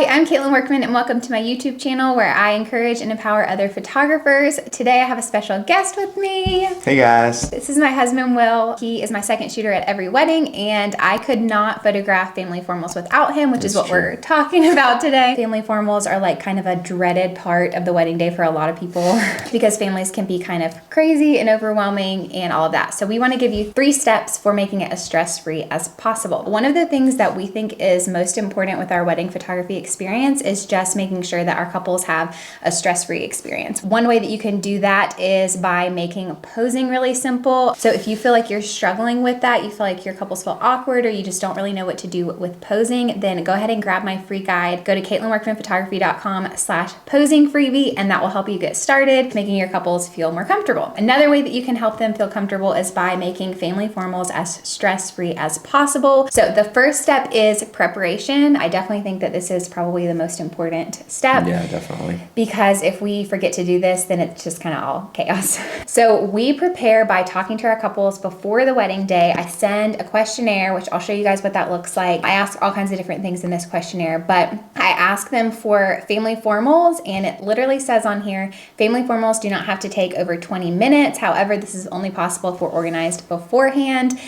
Hi, I'm Katelyn Workman and welcome to my YouTube channel where I encourage and empower other photographers. Today I have a special guest with me. Hey guys. This is my husband, Will. He is my second shooter at every wedding and I could not photograph family formals without him, which is what we're talking about today. Family formals are like kind of a dreaded part of the wedding day for a lot of people because families can be kind of crazy and overwhelming and all of that. So we want to give you 3 steps for making it as stress-free as possible. One of the things that we think is most important with our wedding photography experience is just making sure that our couples have a stress-free experience. One way that you can do that is by making posing really simple. So if you feel like you're struggling with that, you feel like your couples feel awkward or you just don't really know what to do with posing, then go ahead and grab my free guide. Go to KatelynWorkmanPhotography.com/posing freebie and that will help you get started making your couples feel more comfortable. Another way that you can help them feel comfortable is by making family formals as stress-free as possible. So the first step is preparation. I definitely think that this is probably the most important step. Yeah, definitely. Because if we forget to do this, then it's just kind of all chaos. So we prepare by talking to our couples before the wedding day. I send a questionnaire, which I'll show you guys what that looks like. I ask all kinds of different things in this questionnaire, but I ask them for family formals and it literally says on here, family formals do not have to take over 20 minutes. However, this is only possible if we're organized beforehand.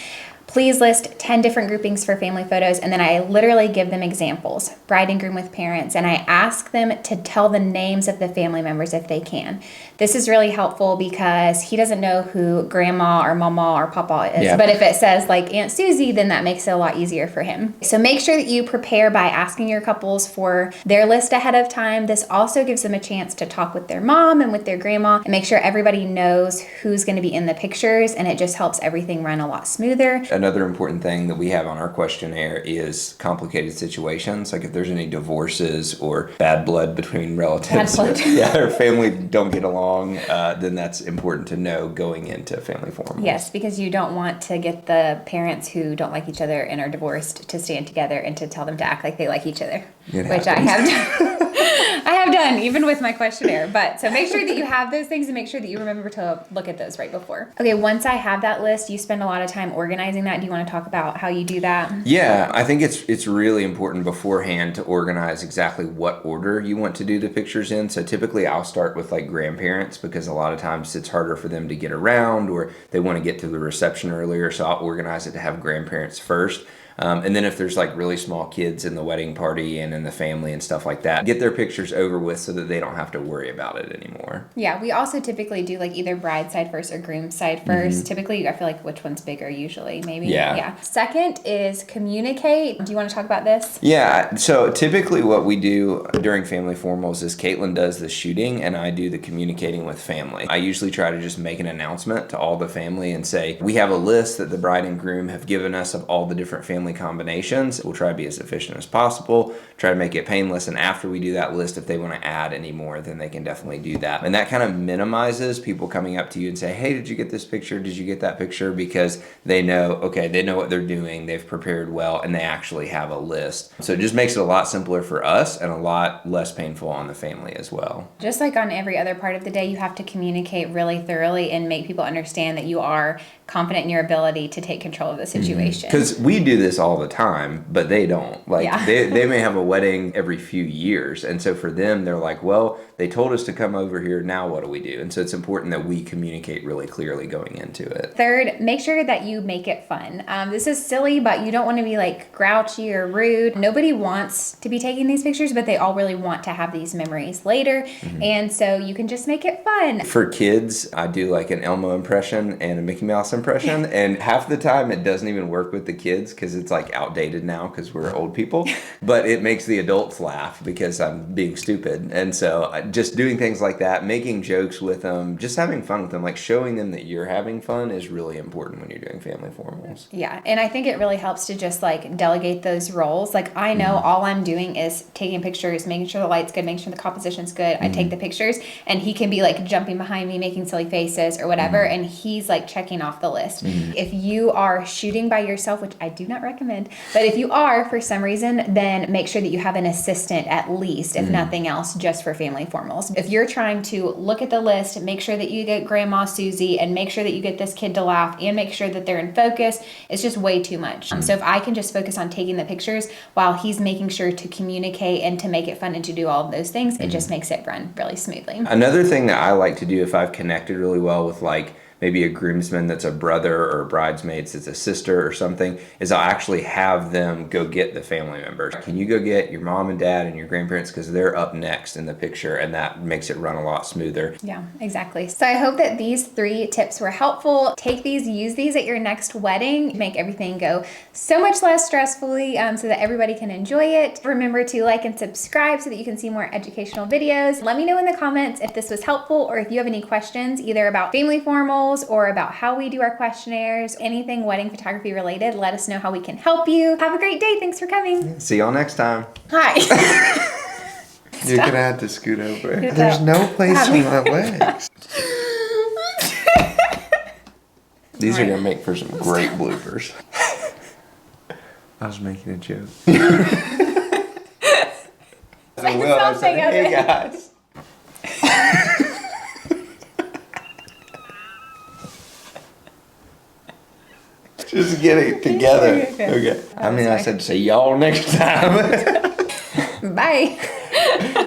Please list 10 different groupings for family photos, and then I literally give them examples, bride and groom with parents, and I ask them to tell the names of the family members if they can. This is really helpful because he doesn't know who grandma or mama or papa is, but if it says like Aunt Susie, then that makes it a lot easier for him. So make sure that you prepare by asking your couples for their list ahead of time. This also gives them a chance to talk with their mom and with their grandma and make sure everybody knows who's going to be in the pictures, and it just helps everything run a lot smoother. Another important thing that we have on our questionnaire is complicated situations. Like if there's any divorces or bad blood between relatives or family don't get along, then that's important to know going into family formals. Yes, because you don't want to get the parents who don't like each other and are divorced to stand together and to tell them to act like they like each other, which I have done. I have done, even with my questionnaire. But so make sure that you have those things and make sure that you remember to look at those right before. Okay, once I have that list, you spend a lot of time organizing that. Do you want to talk about how you do that? Yeah, I think it's really important beforehand to organize exactly what order you want to do the pictures in. So typically I'll start with like grandparents because a lot of times it's harder for them to get around or they want to get to the reception earlier. So I'll organize it to have grandparents first. And then if there's like really small kids in the wedding party and in the family and stuff like that, get their pictures over with so that they don't have to worry about it anymore. Yeah, we also typically do like either bride side first or groom side first. Typically, I feel like which one's bigger usually, maybe. Yeah. Second is communicate. Do you want to talk about this? Yeah, so typically what we do during family formals is Katelyn does the shooting and I do the communicating with family. I usually try to just make an announcement to all the family and say, we have a list that the bride and groom have given us of all the different family combinations. We'll try to be as efficient as possible, try to make it painless, and after we do that list, if they want to add any more, then they can definitely do that. And that kind of minimizes people coming up to you and say, hey, did you get this picture? Did you get that picture? Because they know, okay, they know what they're doing, they've prepared well, and they actually have a list. So it just makes it a lot simpler for us and a lot less painful on the family as well. Just like on every other part of the day, you have to communicate really thoroughly and make people understand that you are confident in your ability to take control of the situation. Because we do this all the time, but they don't. Like they may have a wedding every few years. And so for them, they're like, well, they told us to come over here. Now what do we do? And so it's important that we communicate really clearly going into it. Third, make sure that you make it fun. This is silly, but you don't want to be like grouchy or rude. Nobody wants to be taking these pictures, but they all really want to have these memories later. And so you can just make it fun. For kids, I do like an Elmo impression and a Mickey Mouse impression. And half the time it doesn't even work with the kids because it's like outdated now because we're old people. But it makes the adults laugh because I'm being stupid. And so just doing things like that, making jokes with them, just having fun with them, like showing them that you're having fun is really important when you're doing family formals. Yeah, and I think it really helps to just like delegate those roles. Like I know all I'm doing is taking pictures, making sure the light's good, making sure the composition's good. I take the pictures and he can be like jumping behind me, making silly faces or whatever, and he's like checking off the list. If you are shooting by yourself, which I do not recommend, but if you are for some reason, then make sure that you have an assistant at least, if nothing else, just for family formals. If you're trying to look at the list, make sure that you get Grandma Susie and make sure that you get this kid to laugh and make sure that they're in focus, it's just way too much. So if I can just focus on taking the pictures while he's making sure to communicate and to make it fun and to do all of those things, it just makes it run really smoothly. Another thing that I like to do if I've connected really well with like maybe a groomsman that's a brother or bridesmaids that's a sister or something, is I'll actually have them go get the family members. Can you go get your mom and dad and your grandparents, because they're up next in the picture, and that makes it run a lot smoother. Yeah, exactly. So I hope that these 3 tips were helpful. Take these, use these at your next wedding, make everything go so much less stressfully so that everybody can enjoy it. Remember to like and subscribe so that you can see more educational videos. Let me know in the comments if this was helpful or if you have any questions either about family formals or about how we do our questionnaires, anything wedding photography related. Let us know how we can help you. Have a great day. Thanks for coming. See y'all next time. Hi. You're gonna have to scoot over. There's no place for my legs. These are gonna make for some great bloopers. I was making a joke. So Will, I said, hey guys. Just get it together. Okay. I mean, I said, see y'all next time. Bye.